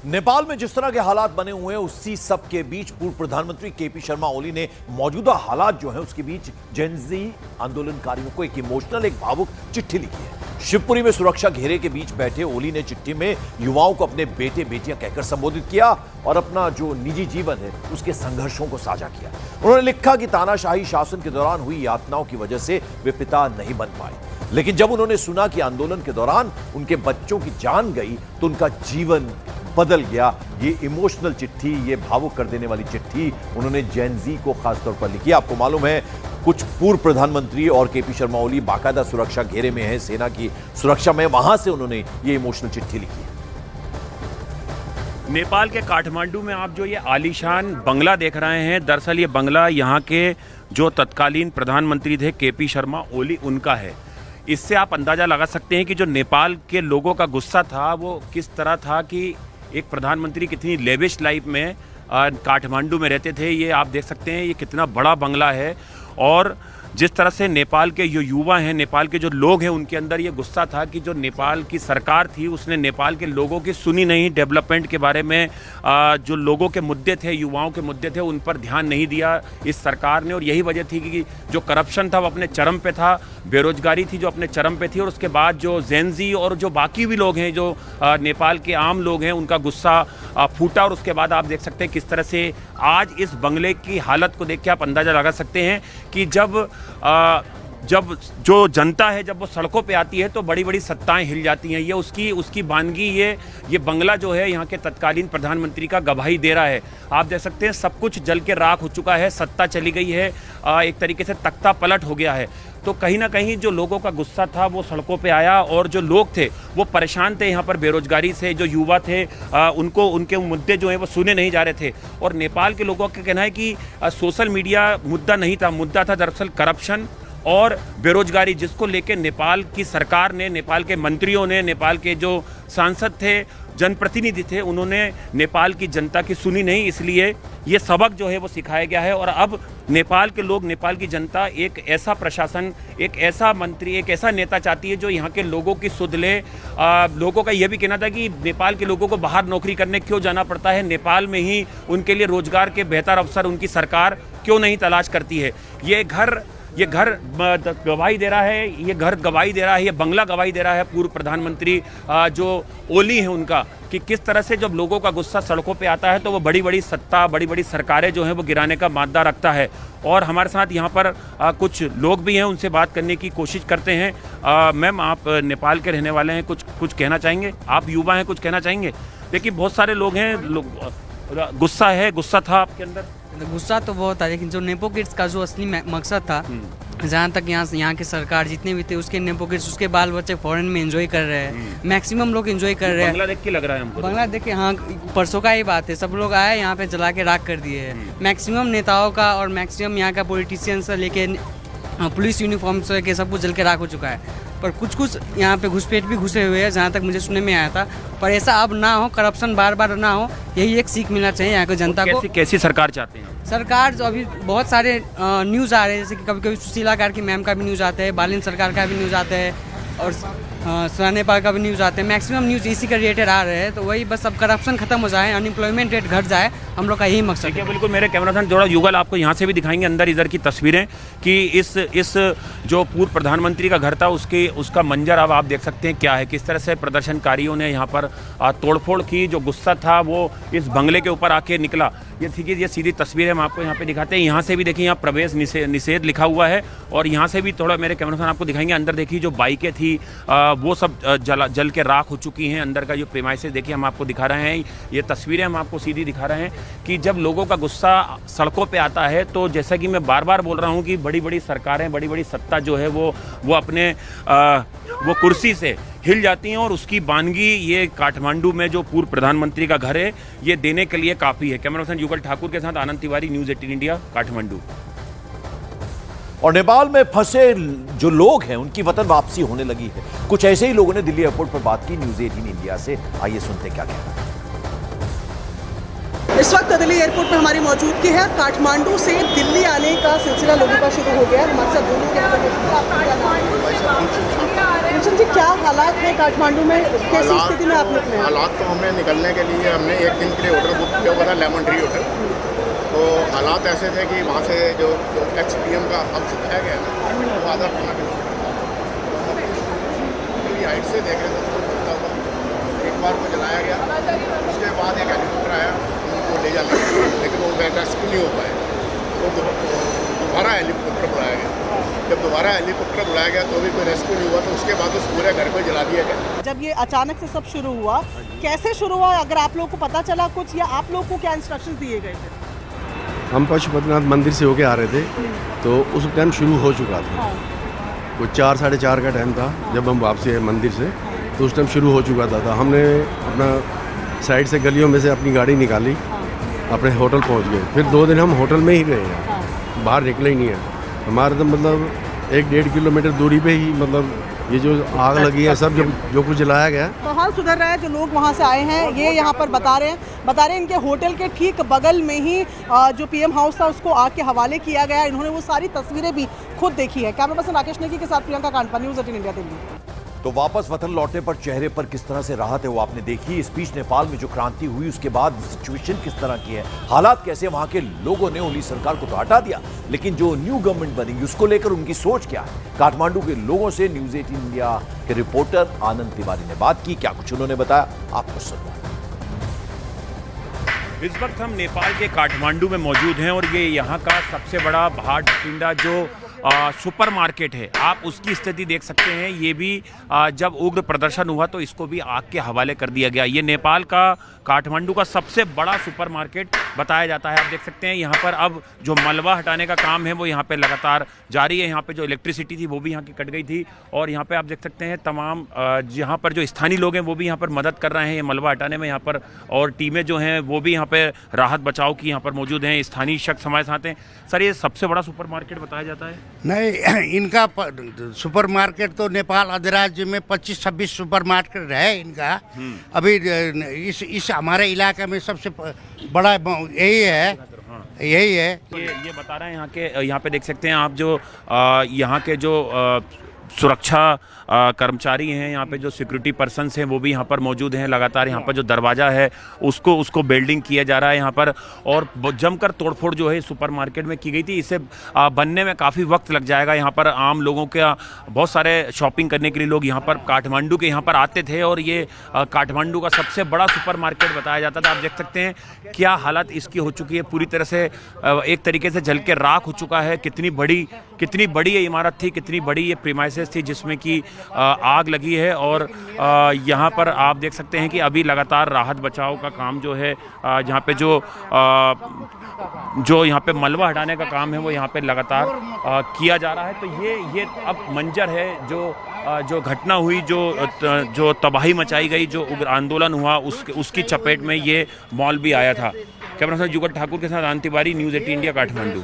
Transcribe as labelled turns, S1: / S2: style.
S1: नेपाल में जिस तरह के हालात बने हुए हैं उसी सब के बीच पूर्व प्रधानमंत्री केपी शर्मा ओली ने मौजूदा हालात जो है उसके बीच जेनजी आंदोलनकारियों को एक इमोशनल, एक भावुक चिट्ठी लिखी है। शिवपुरी में सुरक्षा घेरे के बीच बैठे ओली ने चिट्ठी में युवाओं को अपने बेटे बेटियां कहकर संबोधित किया और अपना जो निजी जीवन है उसके संघर्षों को साझा किया। उन्होंने लिखा कि तानाशाही शासन के दौरान हुई यातनाओं की वजह से वे पिता नहीं बन पाए, लेकिन जब उन्होंने सुना कि आंदोलन के दौरान उनके बच्चों की जान गई तो उनका जीवन बदल गया। ये इमोशनल चिट्ठी, ये भावुक कर देने वाली चिट्ठी उन्होंने जेनजी को खासतौर पर लिखी। आपको मालूम है कुछ पूर्व प्रधानमंत्री और केपी शर्मा ओली बाकायदा सुरक्षा घेरे में है, सेना की सुरक्षा में, वहां से उन्होंने ये इमोशनल चिट्ठी लिखी है।
S2: नेपाल के काठमांडू में आप जो ये आलीशान बंगला देख रहे हैं, दरअसल ये बंगला यहाँ के जो तत्कालीन प्रधानमंत्री थे केपी शर्मा ओली उनका है। इससे आप अंदाज़ा लगा सकते हैं कि जो नेपाल के लोगों का गुस्सा था वो किस तरह था कि एक प्रधानमंत्री कितनी लेविश लाइफ में काठमांडू में रहते थे। ये आप देख सकते हैं ये कितना बड़ा बंगला है और जिस तरह से नेपाल के जो युवा हैं, नेपाल के जो लोग हैं, उनके अंदर ये गुस्सा था कि जो नेपाल की सरकार थी उसने नेपाल के लोगों की सुनी नहीं, डेवलपमेंट के बारे में जो लोगों के मुद्दे थे, युवाओं के मुद्दे थे, उन पर ध्यान नहीं दिया इस सरकार ने। और यही वजह थी कि जो करप्शन था वो अपने चरम पे था, बेरोजगारी थी जो अपने चरम पे थी, और उसके बाद जो जेनजी और जो बाकी भी लोग हैं जो नेपाल के आम लोग हैं उनका गुस्सा फूटा। और उसके बाद आप देख सकते हैं किस तरह से आज इस बंगले की हालत को देख के आप अंदाज़ा लगा सकते हैं कि जब जो जनता है जब वो सड़कों पे आती है तो बड़ी बड़ी सत्ताएं हिल जाती हैं। ये उसकी बानगी ये बंगला जो है यहाँ के तत्कालीन प्रधानमंत्री का गवाही दे रहा है। आप देख सकते हैं सब कुछ जल के राख हो चुका है, सत्ता चली गई है, एक तरीके से तख्ता पलट हो गया है। तो कहीं ना कहीं जो लोगों का गुस्सा था वो सड़कों पे आया और जो लोग थे वो परेशान थे यहाँ पर बेरोजगारी से। जो युवा थे उनको उनके मुद्दे जो हैं वो सुने नहीं जा रहे थे। और नेपाल के लोगों का कहना है कि सोशल मीडिया मुद्दा नहीं था, मुद्दा था दरअसल करप्शन और बेरोजगारी, जिसको लेके नेपाल की सरकार ने, नेपाल के मंत्रियों ने, नेपाल के जो सांसद थे, जनप्रतिनिधि थे, उन्होंने नेपाल की जनता की सुनी नहीं। इसलिए ये सबक जो है वो सिखाया गया है। और अब नेपाल के लोग, नेपाल की जनता एक ऐसा प्रशासन, एक ऐसा मंत्री, एक ऐसा नेता चाहती है जो यहाँ के लोगों की सुध ले। लोगों का यह भी कहना था कि नेपाल के लोगों को बाहर नौकरी करने क्यों जाना पड़ता है, नेपाल में ही उनके लिए रोजगार के बेहतर अवसर उनकी सरकार क्यों नहीं तलाश करती है। ये घर गवाही दे रहा है, ये घर गवाही दे रहा है, ये बंगला गवाही दे रहा है पूर्व प्रधानमंत्री जो ओली हैं उनका, कि किस तरह से जब लोगों का गुस्सा सड़कों पे आता है तो वो बड़ी बड़ी सत्ता, बड़ी बड़ी सरकारें जो हैं वो गिराने का मादा रखता है। और हमारे साथ यहाँ पर कुछ लोग भी हैं, उनसे बात करने की कोशिश करते हैं। मैम, आप नेपाल के रहने वाले हैं, कुछ कहना चाहेंगे? आप युवा हैं, कुछ कहना चाहेंगे? देखिए बहुत सारे लोग हैं, गुस्सा है, गुस्सा था आपके अंदर?
S3: गुस्सा तो बहुत था, लेकिन जो नेपो किड्स का जो असली मकसद था, जहाँ तक यहाँ की सरकार जितने भी थे उसके नेपो किड्स, उसके बाल बच्चे फॉरेन में एंजॉय कर रहे हैं, मैक्सिमम लोग एंजॉय कर रहे हैं।
S2: बंगला देख के लग रहा है हमको,
S3: बंगला देख के, हाँ, परसों का ही बात है, सब लोग आए यहाँ पे जला के राख कर दिए हैं। मैक्सिमम नेताओं का और मैक्सिमम यहाँ का पॉलिटिशियन से लेके पुलिस यूनिफॉर्म से लेके सब कुछ जल के राख हो चुका है। पर कुछ यहाँ पे घुसपैठ भी घुसे हुए हैं, जहाँ तक मुझे सुनने में आया था। पर ऐसा अब ना हो, करप्शन बार बार ना हो, यही एक सीख मिलना चाहिए यहाँ की जनता को।
S2: कैसी सरकार चाहते हैं?
S3: सरकार जो अभी बहुत सारे न्यूज़ आ रहे हैं, जैसे कि कभी कभी सुशीला गार्गी मैम का भी न्यूज़ आता है, बालिन सरकार का भी न्यूज़ आता है और नेपाल का भी न्यूज़ आते हैं। मैक्सिमम न्यूज़ इसी के रिलेटेड आ रहे हैं। तो वही बस अब करप्शन खत्म हो जाए, अनएम्प्लॉयमेंट रेट घट जाए, हम लोग का यही मकसद है।
S2: बिल्कुल, मेरे कैमरामैन थोड़ा युगल आपको यहाँ से भी दिखाएंगे अंदर इधर की तस्वीरें कि इस जो पूर्व प्रधानमंत्री का घर था उसका मंजर अब आप देख सकते हैं क्या है, किस तरह से प्रदर्शनकारियों ने यहाँ पर तोड़फोड़ की। जो गुस्सा था वो इस बंगले के ऊपर आके निकला। ये ठीक है, ये सीधी तस्वीर हम आपको यहाँ पे दिखाते हैं। यहाँ से भी देखिए, यहाँ प्रवेश निषेध लिखा हुआ है। और यहाँ से भी थोड़ा मेरे कैमरामैन आपको दिखाएंगे। अंदर देखिए जो बाइकें थी वो सब जल के राख हो चुकी हैं। अंदर का जो प्रीमाइसेस देखिए हम आपको दिखा रहे हैं, ये तस्वीरें हम आपको सीधी दिखा रहे हैं कि जब लोगों का गुस्सा सड़कों पे आता है तो जैसा कि मैं बार बार बोल रहा हूँ कि बड़ी बड़ी सरकारें, बड़ी बड़ी सत्ता जो है वो अपने वो कुर्सी से हिल जाती हैं। और उसकी बानगी ये काठमांडू में जो पूर्व प्रधानमंत्री का घर है ये देने के लिए काफ़ी है। कैमरामैन युगल ठाकुर के साथ आनंद तिवारी, न्यूज़ 18 इंडिया, काठमांडू।
S1: और नेपाल में फंसे जो लोग हैं उनकी वतन वापसी होने लगी है। कुछ ऐसे ही लोगों ने दिल्ली एयरपोर्ट पर बात की न्यूज़ 18 इंडिया से। आइए सुनते क्या कहना है।
S4: इस वक्त दिल्ली एयरपोर्ट पर हमारी मौजूदगी है। काठमांडू से दिल्ली आने का सिलसिला लोगों का शुरू हो गया है। हमारे साथ दोनों कृष्ण जी, क्या हालात है काठमांडू में, कैसी स्थिति में आप निकले हैं?
S5: हालात तो हमने निकलने के लिए हमने एक दिन के लिए होटल बुक किया हुआ था, लेमन ट्री होटल। तो हालात ऐसे थे कि वहाँ से जो XPM का अब सिखाया गया ना, वो आधा पौना किलोमीटर हाइट से देख रहे थे तो एक बार वो जलाया गया। उसके बाद एक हेलीकॉप्टर आया, उनको ले जाने लेकिन वो रेस्क्यू नहीं हो पाए। तो दोबारा हेलीकॉप्टर बुलाया गया। जब दोबारा हेलीकॉप्टर बुलाया गया तो भी कोई रेस्क्यू नहीं हुआ। तो उसके बाद उस पूरे घर को जला दिया गया।
S4: जब ये अचानक से सब शुरू हुआ, कैसे शुरू हुआ, अगर आप लोगों को पता चला कुछ, या आप लोगों को क्या इंस्ट्रक्शंस दिए गए थे?
S6: हम पशुपतिनाथ मंदिर से होके आ रहे थे, तो उस टाइम शुरू हो चुका था। वो 4 साढ़े 4 का टाइम था जब हम वापसी आए मंदिर से, तो उस टाइम शुरू हो चुका था। हमने अपना साइड से गलियों में से अपनी गाड़ी निकाली, अपने होटल पहुंच गए। फिर 2 दिन हम होटल में ही रहे हैं, बाहर निकले ही नहीं है। हमारे तो मतलब 1-1.5 किलोमीटर दूरी पे ही मतलब ये जो आग लगी है, सब जो कुछ जलाया गया।
S4: तो हाल सुधर रहा है। जो लोग वहाँ से आए हैं, ये यहाँ पर बता रहे हैं इनके होटल के ठीक बगल में ही जो PM हाउस था उसको आग के हवाले किया गया। इन्होंने वो सारी तस्वीरें भी खुद देखी है। कैमरा पर्सन राकेश नेगी के साथ प्रियंका कांडपा, न्यूज़ 18 इंडिया, दिल्ली।
S1: तो वापस वतन लौटने पर चेहरे पर किस तरह से राहत है वो आपने देखी। इस बीच नेपाल में जो क्रांति हुई उसके बाद सिचुएशन किस तरह की है, हालात कैसे, वहां के लोगों ने ओली सरकार को तो हटा दिया, लेकिन जो न्यू गवर्नमेंट बनेगी उसको लेकर उनकी सोच क्या है। काठमांडू के लोगों से न्यूज़ 18 इंडिया के रिपोर्टर आनंद तिवारी ने बात की। क्या कुछ उन्होंने बताया, आपको सुनना।
S2: इस वक्त हम नेपाल के काठमांडू में मौजूद हैं और ये यहाँ का सबसे बड़ा भाट-टिंडा जो सुपर मार्केट है, आप उसकी स्थिति देख सकते हैं। ये भी जब उग्र प्रदर्शन हुआ तो इसको भी आग के हवाले कर दिया गया। ये नेपाल का काठमांडू का सबसे बड़ा सुपर मार्केट बताया जाता है। आप देख सकते हैं यहाँ पर अब जो मलबा हटाने का काम है वो यहाँ पे लगातार जारी है। यहाँ पे जो इलेक्ट्रिसिटी थी वो भी यहाँ की कट गई थी और यहाँ पे आप देख सकते हैं तमाम यहाँ पर जो स्थानीय लोग हैं वो भी यहाँ पर मदद कर रहे हैं ये मलबा हटाने में यहाँ पर, और टीमें जो हैं वो भी यहाँ पे राहत बचाव की यहाँ पर मौजूद हैं। स्थानीय शख्स हमारे साथ हैं। सर, ये सबसे बड़ा सुपर मार्केट बताया जाता है?
S7: नहीं, इनका सुपर मार्केट तो नेपाल अधिराज्य में 25-26 सुपर मार्केट है इनका। अभी इस हमारे इलाके में सबसे बड़ा यही है।
S2: ये बता रहे हैं यहाँ पे देख सकते हैं आप जो यहाँ के जो सुरक्षा कर्मचारी हैं, यहाँ पे जो सिक्योरिटी पर्सन्स हैं वो भी यहाँ पर मौजूद हैं। लगातार यहाँ पर जो दरवाज़ा है उसको बिल्डिंग किया जा रहा है यहाँ पर, और जमकर तोड़फोड़ जो है सुपर मार्केट में की गई थी। इसे बनने में काफ़ी वक्त लग जाएगा। यहाँ पर आम लोगों का बहुत सारे शॉपिंग करने के लिए लोग यहाँ पर काठमांडू के यहाँ पर आते थे और ये काठमांडू का सबसे बड़ा सुपर मार्केट बताया जाता था। आप देख सकते हैं क्या हालत इसकी हो चुकी है। पूरी तरह से एक तरीके से जल के राख हो चुका है। कितनी बड़ी ये इमारत थी, कितनी बड़ी ये प्रीमाइसेस थी जिसमें कि आग लगी है। और यहाँ पर आप देख सकते हैं कि अभी लगातार राहत बचाव का काम जो है, जहाँ पे जो यहाँ पे मलबा हटाने का काम है वो यहाँ पे लगातार किया जा रहा है। तो ये अब मंजर है जो घटना हुई, जो तबाही मचाई गई, जो उग्र आंदोलन हुआ, उसकी चपेट में ये मॉल भी आया था। कैमरा पर्सन जुगल ठाकुर के साथ आनंद तिवारी, न्यूज़ 18 इंडिया, काठमांडू।